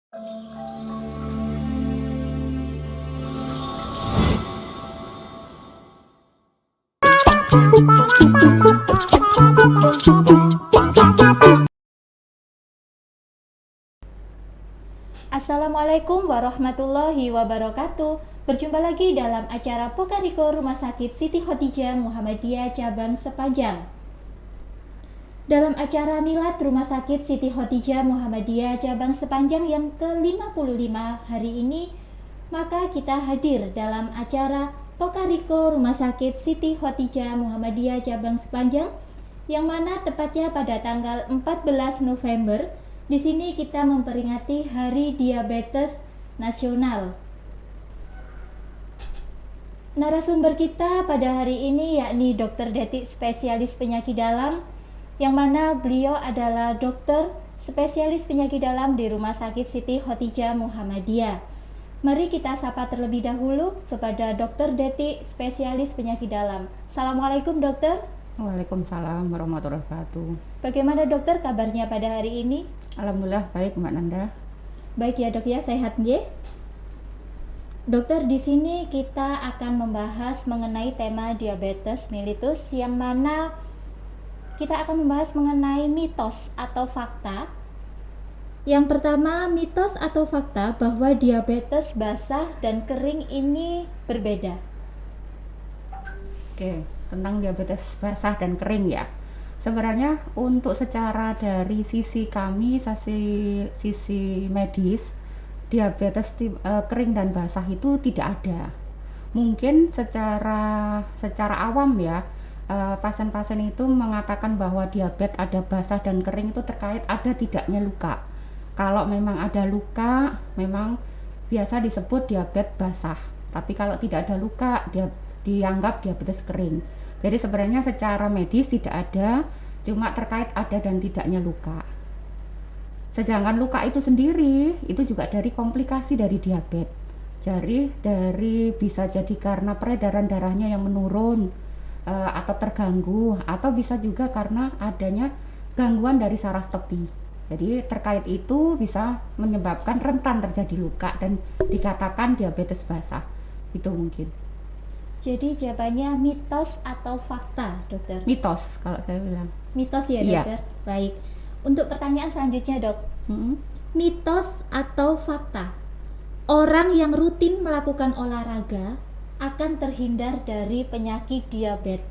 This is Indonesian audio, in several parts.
Assalamualaikum warahmatullahi wabarakatuh. Berjumpa lagi dalam acara Pokariko Rumah Sakit Siti Khotijah Muhammadiyah Cabang Sepanjang. Dalam acara Milad Rumah Sakit Siti Khotijah Muhammadiyah Cabang Sepanjang yang ke-55 hari ini, maka kita hadir dalam acara Pokariko Rumah Sakit Siti Khotijah Muhammadiyah Cabang Sepanjang yang mana tepatnya pada tanggal 14 November. Di sini kita memperingati Hari Diabetes Nasional. Narasumber kita pada hari ini yakni Dr. Deti, spesialis penyakit dalam, yang mana beliau adalah dokter spesialis penyakit dalam di Rumah Sakit Siti Khotijah Muhammadiyah. Mari kita sapa terlebih dahulu kepada Dr. Deti, spesialis penyakit dalam. Assalamualaikum dokter. Waalaikumsalam warahmatullahi wabarakatuh. Bagaimana dokter kabarnya pada hari ini? Alhamdulillah baik Mbak Nanda. Baik ya dok ya, sehat nggih? Dokter, di sini kita akan membahas mengenai tema diabetes mellitus, yang mana kita akan membahas mengenai mitos atau fakta. Yang pertama, mitos atau fakta bahwa diabetes basah dan kering ini berbeda. Oke, tentang diabetes basah dan kering ya. Sebenarnya untuk secara dari sisi kami, sisi medis, diabetes kering dan basah itu tidak ada. Mungkin secara awam ya, pasien-pasien itu mengatakan bahwa diabetes ada basah dan kering itu terkait ada tidaknya luka. Kalau memang ada luka, memang biasa disebut diabetes basah. Tapi kalau tidak ada luka, dia dianggap diabetes kering. Jadi sebenarnya secara medis tidak ada, cuma terkait ada dan tidaknya luka. Sedangkan luka itu sendiri itu juga dari komplikasi dari diabetes. Jadi bisa jadi karena peredaran darahnya yang menurun atau terganggu, atau bisa juga karena adanya gangguan dari saraf tepi. Jadi terkait itu bisa menyebabkan rentan terjadi luka dan dikatakan diabetes basah. Itu mungkin. Jadi jawabannya mitos atau fakta, dokter? Mitos kalau saya bilang. Mitos ya, dokter? Iya. Baik. Untuk pertanyaan selanjutnya, dok. Mitos atau fakta? Orang yang rutin melakukan olahraga akan terhindar dari penyakit diabetes.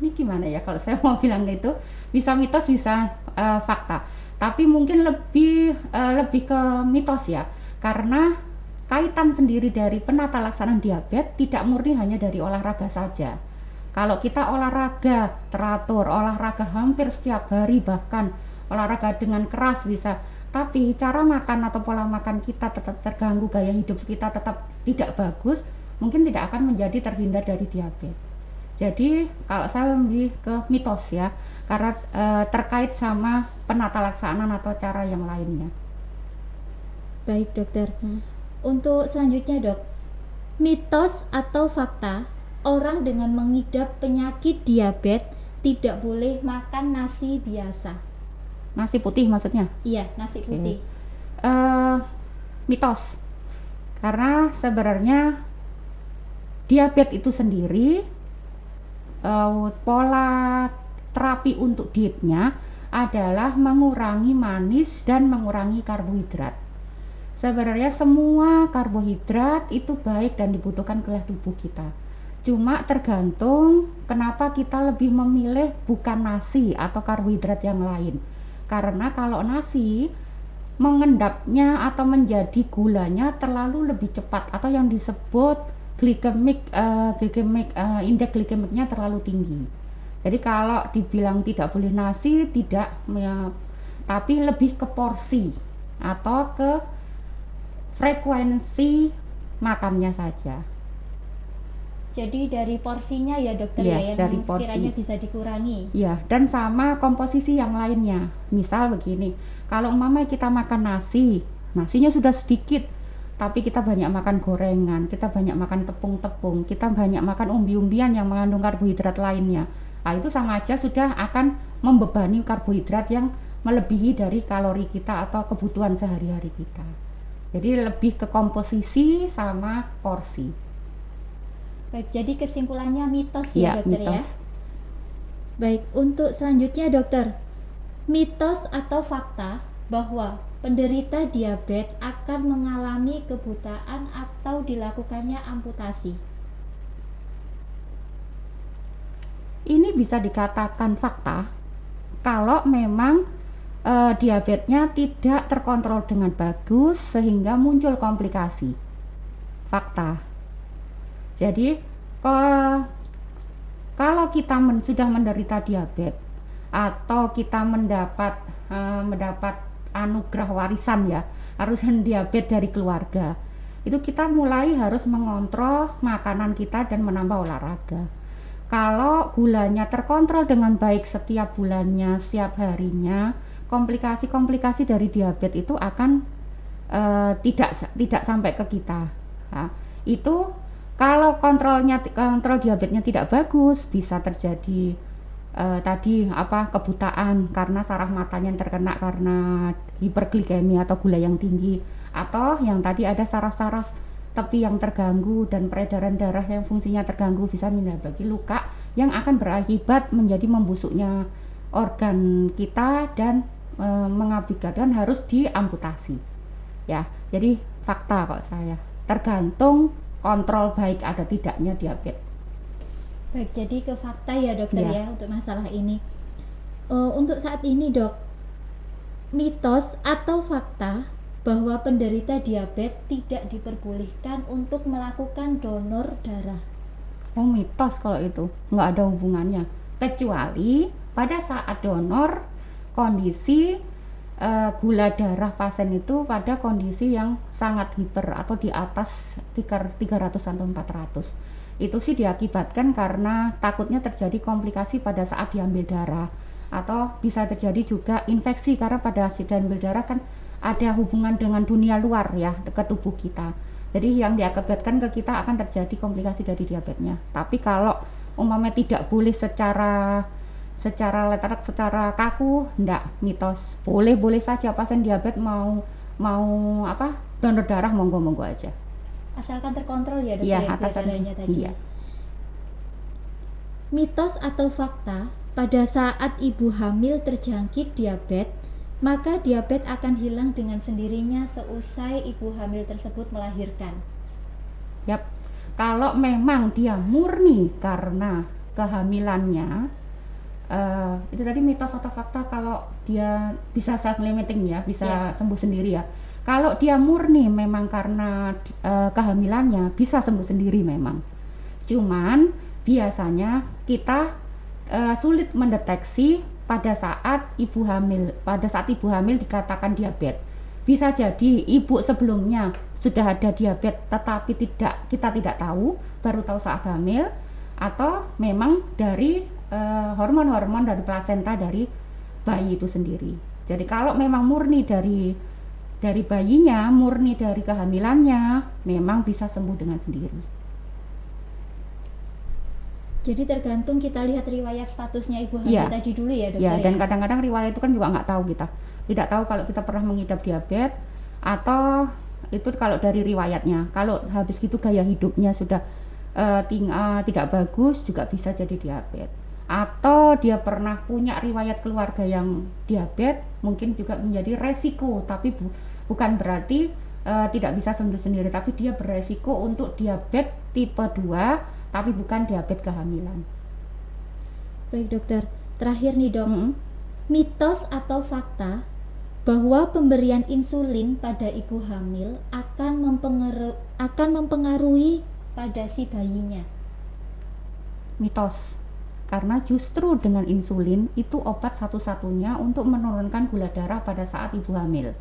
Ini gimana ya kalau saya mau bilang gitu? Bisa mitos, bisa fakta. Tapi mungkin lebih ke mitos ya. Karena kaitan sendiri dari penata laksanaan diabetes tidak murni hanya dari olahraga saja. Kalau kita olahraga teratur, olahraga hampir setiap hari, bahkan olahraga dengan keras bisa, tapi cara makan atau pola makan kita tetap terganggu, gaya hidup kita tetap tidak bagus, mungkin tidak akan menjadi terhindar dari diabetes. Jadi kalau saya lebih ke mitos ya, karena terkait sama penata laksanaan atau cara yang lainnya. Baik dokter. Untuk selanjutnya dok, mitos atau fakta orang dengan mengidap penyakit diabetes tidak boleh makan nasi biasa? Nasi putih maksudnya? Iya, nasi putih. Mitos, karena sebenarnya diabetes itu sendiri pola terapi untuk dietnya adalah mengurangi manis dan mengurangi karbohidrat. Sebenarnya semua karbohidrat itu baik dan dibutuhkan oleh tubuh kita. Cuma tergantung kenapa kita lebih memilih bukan nasi atau karbohidrat yang lain. Karena kalau nasi mengendapnya atau menjadi gulanya terlalu lebih cepat, atau yang disebut indeks glikemiknya terlalu tinggi. Jadi kalau dibilang tidak boleh nasi, tidak, tapi lebih ke porsi atau ke frekuensi makannya saja. Jadi dari porsinya ya dokter ya, yang sekiranya bisa dikurangi. Ya, dan sama komposisi yang lainnya. Misal begini, kalau umpamanya kita makan nasi, nasinya sudah sedikit, tapi kita banyak makan gorengan, kita banyak makan tepung-tepung, kita banyak makan umbi-umbian yang mengandung karbohidrat lainnya. Nah, itu sama aja sudah akan membebani karbohidrat yang melebihi dari kalori kita atau kebutuhan sehari-hari kita. Jadi lebih ke komposisi sama porsi. Baik, jadi kesimpulannya mitos ya, dokter mitos. ya. Baik, untuk selanjutnya dokter, mitos atau fakta bahwa penderita diabetes akan mengalami kebutaan atau dilakukannya amputasi. Ini bisa dikatakan fakta kalau memang diabetesnya tidak terkontrol dengan bagus sehingga muncul komplikasi. Fakta. Jadi kalau kita sudah menderita diabetes atau kita mendapat anugerah warisan ya, harus diabetes dari keluarga, itu kita mulai harus mengontrol makanan kita dan menambah olahraga. Kalau gulanya terkontrol dengan baik setiap bulannya, setiap harinya, komplikasi-komplikasi dari diabetes itu akan tidak sampai ke kita. Nah, itu kalau kontrol diabetesnya tidak bagus, bisa terjadi kebutaan karena saraf matanya yang terkena karena hiperglikemia atau gula yang tinggi, atau yang tadi ada saraf-saraf tepi yang terganggu dan peredaran darah yang fungsinya terganggu, bisa menyebabkan luka yang akan berakibat menjadi membusuknya organ kita dan mengakibatkan harus diamputasi. Ya, jadi fakta kok saya. Tergantung kontrol baik ada tidaknya diabetes. Baik, jadi ke fakta ya dokter ya untuk masalah ini. Untuk saat ini dok, mitos atau fakta bahwa penderita diabetes tidak diperbolehkan untuk melakukan donor darah. Oh, mitos kalau itu, nggak ada hubungannya. Kecuali pada saat donor kondisi gula darah pasien itu pada kondisi yang sangat hiper atau di atas 300 atau 400. Itu sih diakibatkan karena takutnya terjadi komplikasi pada saat diambil darah, atau bisa terjadi juga infeksi karena pada saat diambil darah kan ada hubungan dengan dunia luar ya, ke tubuh kita. Jadi yang diakibatkan ke kita akan terjadi komplikasi dari diabetesnya. Tapi kalau umpamanya tidak boleh secara letter, secara kaku, enggak, mitos. Boleh saja pasien diabetes mau donor darah, monggo aja. Asalkan terkontrol ya dokter ya, gula darahnya tadi. Iya. Mitos atau fakta, pada saat ibu hamil terjangkit diabetes, maka diabetes akan hilang dengan sendirinya seusai ibu hamil tersebut melahirkan. Yap. Kalau memang dia murni karena kehamilannya, itu tadi mitos atau fakta, kalau dia bisa self limiting ya, bisa sembuh sendiri ya. Kalau dia murni memang karena kehamilannya, bisa sembuh sendiri memang. Cuman biasanya kita sulit mendeteksi pada saat ibu hamil dikatakan diabetes. Bisa jadi ibu sebelumnya sudah ada diabetes tetapi kita tidak tahu, baru tahu saat hamil, atau memang dari hormon-hormon dari plasenta dari bayi itu sendiri. Jadi kalau memang murni dari bayinya, murni dari kehamilannya, memang bisa sembuh dengan sendiri. Jadi tergantung kita lihat riwayat statusnya ibu hamil tadi dulu ya dokter ya. Dan kadang-kadang riwayat itu kan juga nggak tahu kita. Tidak tahu kalau kita pernah mengidap diabetes, atau itu kalau dari riwayatnya. Kalau habis gitu gaya hidupnya sudah tidak bagus, juga bisa jadi diabetes. Atau dia pernah punya riwayat keluarga yang diabetes, mungkin juga menjadi resiko, tapi bukan berarti tidak bisa sembuh sendiri, tapi dia beresiko untuk diabetes tipe 2, tapi bukan diabetes kehamilan. Baik dokter, terakhir nih dok, mitos atau fakta bahwa pemberian insulin pada ibu hamil akan mempengaruhi pada si bayinya. Mitos. Karena justru dengan insulin itu obat satu-satunya untuk menurunkan gula darah pada saat ibu hamil.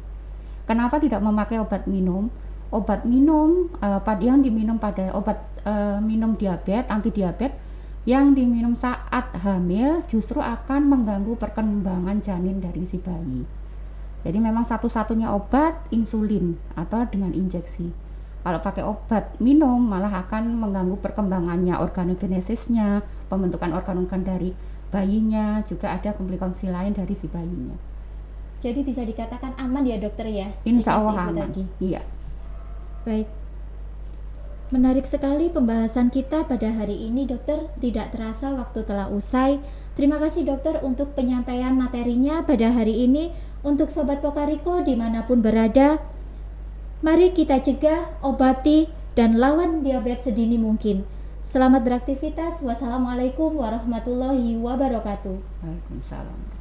Kenapa tidak memakai obat minum? Obat minum yang diminum pada minum diabetes, anti diabetes yang diminum saat hamil justru akan mengganggu perkembangan janin dari si bayi. Jadi memang satu-satunya obat insulin atau dengan injeksi. Kalau pakai obat minum malah akan mengganggu perkembangannya, organogenesisnya, pembentukan organ-organ dari bayinya, juga ada komplikasi lain dari si bayinya. Jadi bisa dikatakan aman ya dokter ya? Insya jika si Allah ibu aman. tadi. Iya. Baik. Menarik sekali pembahasan kita pada hari ini dokter. Tidak terasa waktu telah usai. Terima kasih dokter untuk penyampaian materinya pada hari ini. Untuk Sobat Pokariko dimanapun berada, mari kita cegah, obati, dan lawan diabetes sedini mungkin. Selamat beraktivitas. Wassalamualaikum warahmatullahi wabarakatuh. Waalaikumsalam.